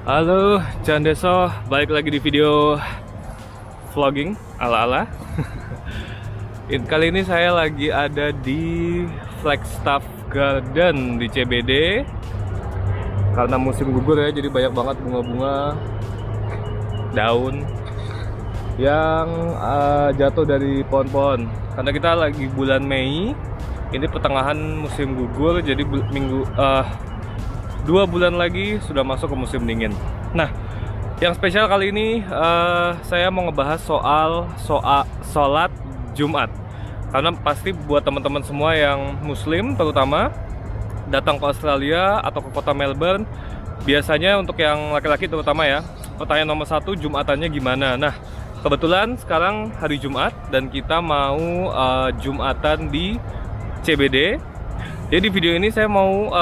Halo, Jan Deso, balik lagi di video vlogging ala-ala. Kali ini saya lagi ada di Flagstaff Garden di CBD. Karena musim gugur ya, jadi banyak banget bunga-bunga daun yang jatuh dari pohon-pohon. Karena kita lagi bulan Mei, ini pertengahan musim gugur, jadi 2 bulan lagi sudah masuk ke musim dingin. Nah, yang spesial kali ini saya mau ngebahas soal sholat Jumat. Karena pasti buat teman-teman semua yang muslim terutama datang ke Australia atau ke kota Melbourne, biasanya untuk yang laki-laki terutama ya, pertanyaan nomor 1, Jumatannya gimana? Nah, kebetulan sekarang hari Jumat dan kita mau Jumatan di CBD. Jadi di video ini saya mau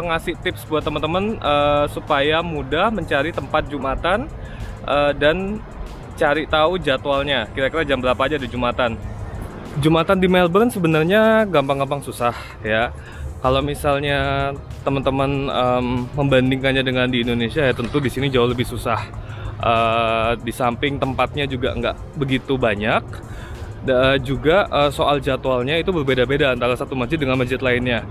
ngasih tips buat teman-teman supaya mudah mencari tempat Jumatan dan cari tahu jadwalnya. Kira-kira jam berapa aja di Jumatan. Jumatan di Melbourne sebenarnya gampang-gampang susah ya. Kalau misalnya teman-teman membandingkannya dengan di Indonesia ya tentu di sini jauh lebih susah. Di samping tempatnya juga nggak begitu banyak. Juga soal jadwalnya itu berbeda-beda antara satu masjid dengan masjid lainnya.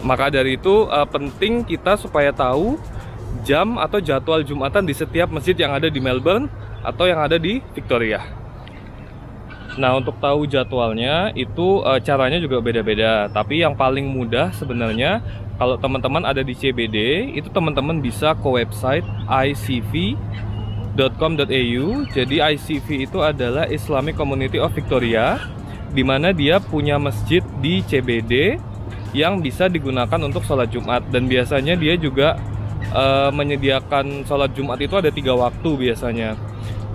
Maka dari itu penting kita supaya tahu jam atau jadwal Jumatan di setiap masjid yang ada di Melbourne atau yang ada di Victoria. Nah, untuk tahu jadwalnya itu caranya juga beda-beda. Tapi yang paling mudah sebenarnya kalau teman-teman ada di CBD, itu teman-teman bisa ke website icv.com.au. Jadi ICV itu adalah Islamic Community of Victoria, di mana dia punya masjid di CBD yang bisa digunakan untuk sholat Jumat. Dan biasanya dia juga menyediakan sholat Jumat itu ada 3 waktu biasanya.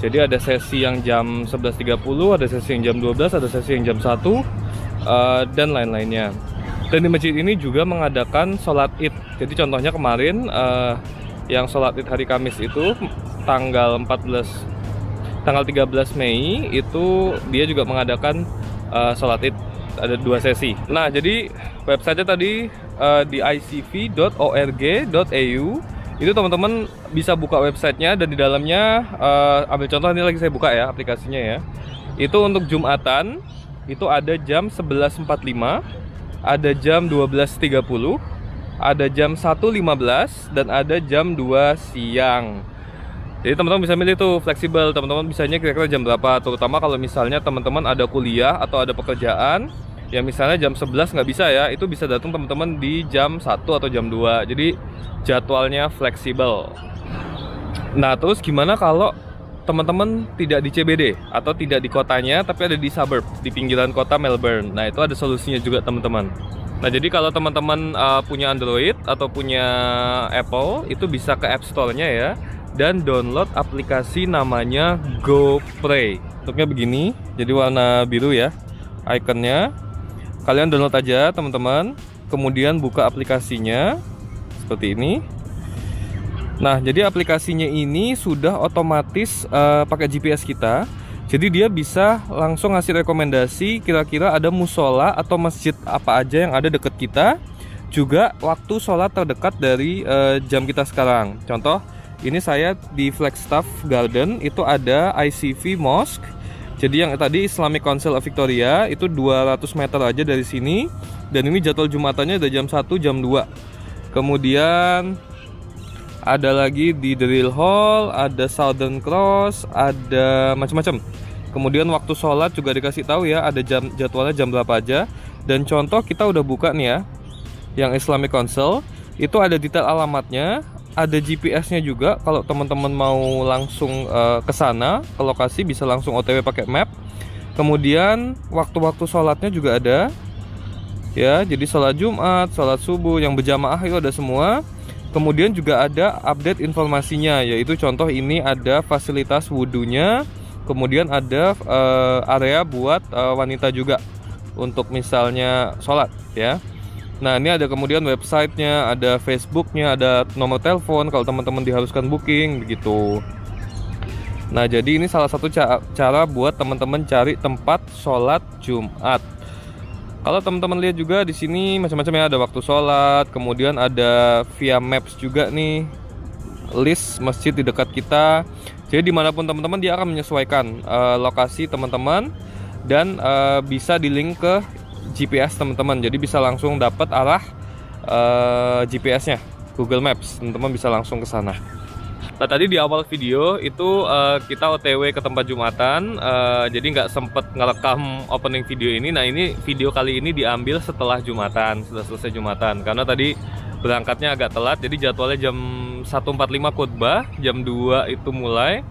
Jadi ada sesi yang jam 11.30, ada sesi yang jam 12, ada sesi yang jam 1, dan lain-lainnya. Dan di masjid ini juga mengadakan sholat Id. Jadi contohnya kemarin yang sholat Id hari Kamis itu tanggal 13 Mei itu dia juga mengadakan sholat Id, ada 2 sesi. Nah, jadi websitenya tadi di icv.org.au. Itu teman-teman bisa buka websitenya dan di dalamnya ambil contoh, ini lagi saya buka ya aplikasinya ya. Itu untuk Jumatan itu ada jam 11.45, ada jam 12.30, ada jam 1.15, dan ada jam 2 siang. Jadi teman-teman bisa milih tuh, fleksibel. Teman-teman bisanya kira-kira jam berapa. Terutama kalau misalnya teman-teman ada kuliah atau ada pekerjaan, ya misalnya jam 11 nggak bisa ya, itu bisa datang teman-teman di jam 1 atau jam 2. Jadi jadwalnya fleksibel. Nah, terus gimana kalau teman-teman tidak di CBD atau tidak di kotanya tapi ada di suburb, di pinggiran kota Melbourne? Nah, itu ada solusinya juga teman-teman. Nah, jadi kalau teman-teman punya Android atau punya Apple, itu bisa ke App Store-nya ya dan download aplikasi namanya GoPray. Bentuknya begini, jadi warna biru ya ikonnya. Kalian download aja teman-teman, kemudian buka aplikasinya seperti ini. Nah, jadi aplikasinya ini sudah otomatis pakai GPS kita. Jadi dia bisa langsung ngasih rekomendasi kira-kira ada musola atau masjid apa aja yang ada dekat kita. Juga waktu sholat terdekat dari jam kita sekarang. Contoh, ini saya di Flagstaff Garden, itu ada ICV Mosque. Jadi yang tadi Islamic Council of Victoria itu 200 meter aja dari sini. Dan ini jadwal Jumatannya ada jam 1, jam 2. Kemudian ada lagi di Drill Hall, ada Southern Cross, ada macam-macam. Kemudian waktu sholat juga dikasih tahu ya, ada jadwalnya jam berapa aja. Dan contoh kita udah buka nih ya, yang Islamic Council itu ada detail alamatnya, ada GPS-nya juga. Kalau teman-teman mau langsung ke sana, ke lokasi, bisa langsung OTW pakai map. Kemudian waktu-waktu sholatnya juga ada. Ya, jadi sholat Jumat, sholat subuh, yang berjamaah itu ada semua. Kemudian juga ada update informasinya, yaitu contoh ini ada fasilitas wudhunya. Kemudian ada area buat wanita juga untuk misalnya sholat ya. Nah, ini ada kemudian websitenya, ada Facebooknya, ada nomor telepon kalau teman-teman diharuskan booking begitu. Nah, jadi ini salah satu cara buat teman-teman cari tempat sholat Jumat. Kalau teman-teman lihat juga di sini macam-macam ya, ada waktu sholat, kemudian ada via Maps juga nih. list masjid di dekat kita. Jadi dimanapun teman-teman dia akan menyesuaikan lokasi teman-teman dan bisa di-link ke GPS teman-teman. Jadi bisa langsung dapat arah GPS-nya, Google Maps. Teman-teman bisa langsung ke sana. Nah, tadi di awal video itu kita OTW ke tempat Jumatan, jadi nggak sempet ngerekam opening video ini. Nah, ini video kali ini diambil setelah Jumatan, sudah selesai Jumatan. Karena tadi berangkatnya agak telat, jadi jadwalnya jam 1.45 khutbah, jam 2 itu mulai.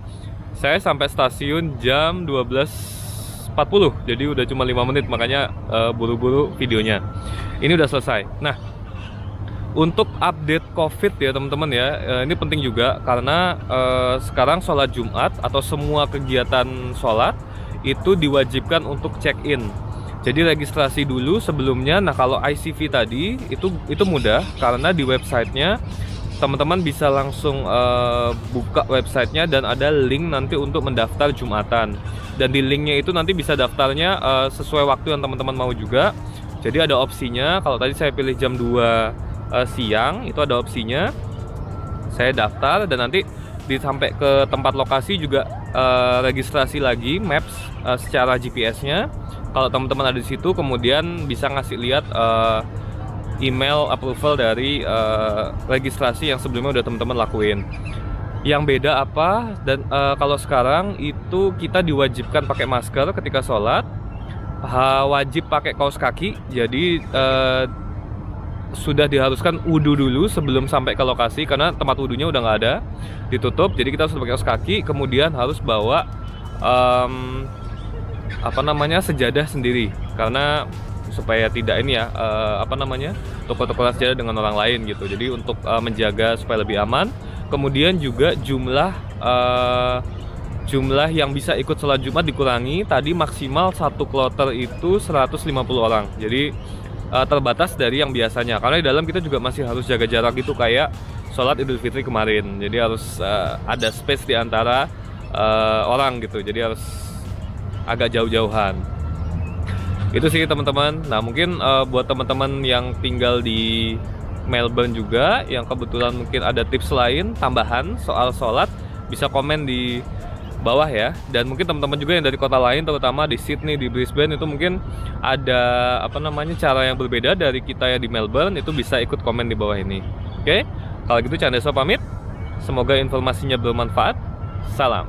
Saya sampai stasiun jam 12.40, jadi udah cuma 5 menit, makanya buru-buru videonya. Ini udah selesai. Nah, untuk update COVID ya teman-teman ya, ini penting juga karena sekarang sholat Jumat atau semua kegiatan sholat itu diwajibkan untuk check-in. Jadi registrasi dulu sebelumnya. Nah, kalau ICV tadi itu mudah karena di websitenya teman-teman bisa langsung buka websitenya dan ada link nanti untuk mendaftar Jumatan. Dan di linknya itu nanti bisa daftarnya sesuai waktu yang teman-teman mau juga. Jadi ada opsinya. Kalau tadi saya pilih jam 2 siang, itu ada opsinya. Saya daftar dan nanti sampai ke tempat lokasi juga registrasi lagi maps secara GPS-nya. Kalau teman-teman ada di situ, kemudian bisa ngasih lihat email approval dari registrasi yang sebelumnya udah teman-teman lakuin. Yang beda apa? Dan kalau sekarang itu kita diwajibkan pakai masker ketika sholat, wajib pakai kaos kaki. Jadi sudah diharuskan wudhu dulu sebelum sampai ke lokasi karena tempat wudhunya udah nggak ada, ditutup. Jadi kita harus pakai kaos kaki, kemudian harus bawa sejadah sendiri karena supaya tidak ini ya tukar-tukar sejadah dengan orang lain gitu. Jadi untuk menjaga supaya lebih aman. Kemudian juga jumlah yang bisa ikut sholat Jumat dikurangi. Tadi maksimal satu kloter itu 150 orang. Jadi terbatas dari yang biasanya. Karena di dalam kita juga masih harus jaga jarak gitu kayak sholat Idul Fitri kemarin. Jadi harus ada space di antara orang gitu. Jadi harus agak jauh-jauhan. Itu sih teman-teman. Nah, mungkin buat teman-teman yang tinggal di Melbourne juga yang kebetulan mungkin ada tips lain tambahan soal sholat, bisa komen di bawah ya. Dan mungkin teman-teman juga yang dari kota lain, terutama di Sydney, di Brisbane, itu mungkin ada cara yang berbeda dari kita yang di Melbourne, itu bisa ikut komen di bawah ini. Oke, kalau gitu Chandra pamit. Semoga informasinya bermanfaat. Salam.